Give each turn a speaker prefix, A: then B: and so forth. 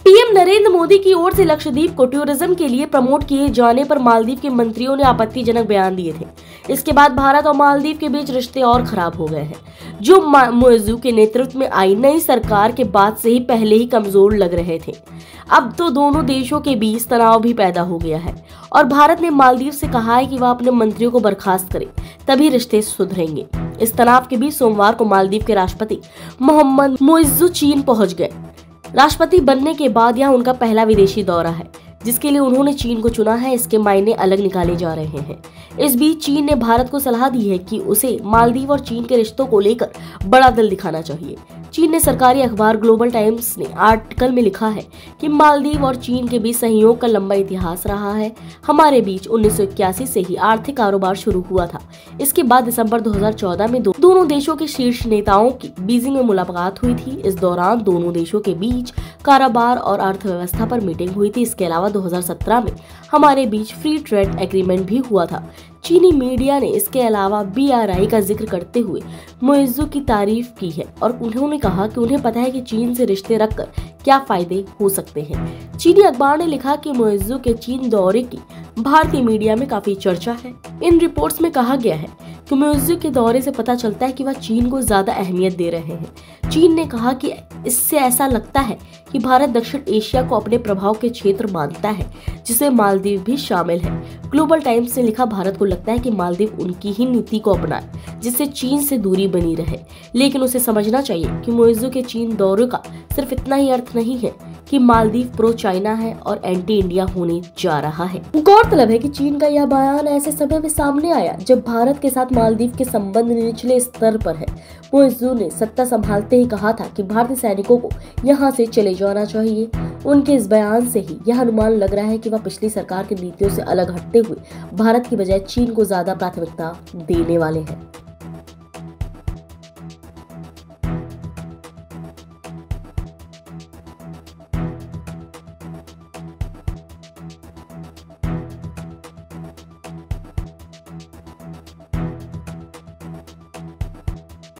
A: PM Narendra Modi की ओर से लक्षद्वीप को टूरिज्म के लिए प्रमोट किए जाने पर मालदीव के मंत्रियों ने आपत्तिजनक बयान दिए थे। इसके बाद भारत और मालदीव के बीच रिश्ते और खराब हो गए हैं, जो मुइज्जू के नेतृत्व में आई नई सरकार के बाद से ही पहले ही कमजोर लग रहे थे। अब तो दोनों देशों के बीच तनाव भी पैदा हो गया है और भारत ने मालदीव से कहा है कि वह अपने मंत्रियों को बर्खास्त करे, तभी रिश्ते सुधरेंगे। इस तनाव के बीच सोमवार को मालदीव के राष्ट्रपति मोहम्मद मुइज्जू चीन पहुंच गए। राष्ट्रपति बनने के बाद यह उनका पहला विदेशी दौरा है, जिसके लिए उन्होंने चीन को चुना है। इसके मायने अलग निकाले जा रहे हैं। इस बीच चीन ने भारत को सलाह दी है कि उसे मालदीव और चीन के रिश्तों को लेकर बड़ा दिल दिखाना चाहिए। चीन ने सरकारी अखबार ग्लोबल टाइम्स ने आर्टिकल में लिखा है कि मालदीव और चीन के बीच सहयोग का लंबा इतिहास रहा है। हमारे बीच 1981 से ही आर्थिक कारोबार शुरू हुआ था। इसके बाद दिसंबर 2014 में दोनों देशों के शीर्ष नेताओं की बीजिंग में मुलाकात हुई थी। इस दौरान दोनों देशों के बीच कारोबार और अर्थव्यवस्था पर मीटिंग हुई थी। इसके अलावा 2017 में हमारे बीच फ्री ट्रेड एग्रीमेंट भी हुआ था। चीनी मीडिया ने इसके अलावा BRI का जिक्र करते हुए मुइज्जू की तारीफ की है और उन्होंने कहा कि उन्हें पता है कि चीन से रिश्ते रखकर क्या फायदे हो सकते हैं। चीनी अखबार ने लिखा कि मुइज्जू के चीन दौरे की भारतीय मीडिया में काफी चर्चा है। इन रिपोर्ट्स में कहा गया है कि मुइज्जू के दौरे से पता चलता है कि वह चीन को ज्यादा अहमियत दे रहे हैं। चीन ने कहा कि इससे ऐसा लगता है कि भारत दक्षिण एशिया को अपने प्रभाव के क्षेत्र मानता है, जिसमें मालदीव भी शामिल है। ग्लोबल टाइम्स ने लिखा, भारत को लगता है कि मालदीव उनकी ही नीति को अपनाए, जिससे चीन से दूरी बनी रहे, लेकिन उसे समझना चाहिए कि मुइज्जू के चीन दौरे का सिर्फ इतना ही अर्थ नहीं है कि मालदीव प्रो चाइना है और एंटी इंडिया होने जा रहा है। गौरतलब है कि चीन का यह बयान ऐसे समय में सामने आया जब भारत के साथ मालदीव के संबंध निचले स्तर पर है। मुइज्जू ने सत्ता संभालते ही कहा था कि भारतीय सैनिकों को यहां से चले जाना चाहिए। उनके इस बयान से ही यह अनुमान लग रहा है कि वह पिछली सरकार की नीतियों से अलग हटते हुए भारत की बजाय चीन को ज्यादा प्राथमिकता देने वाले हैं।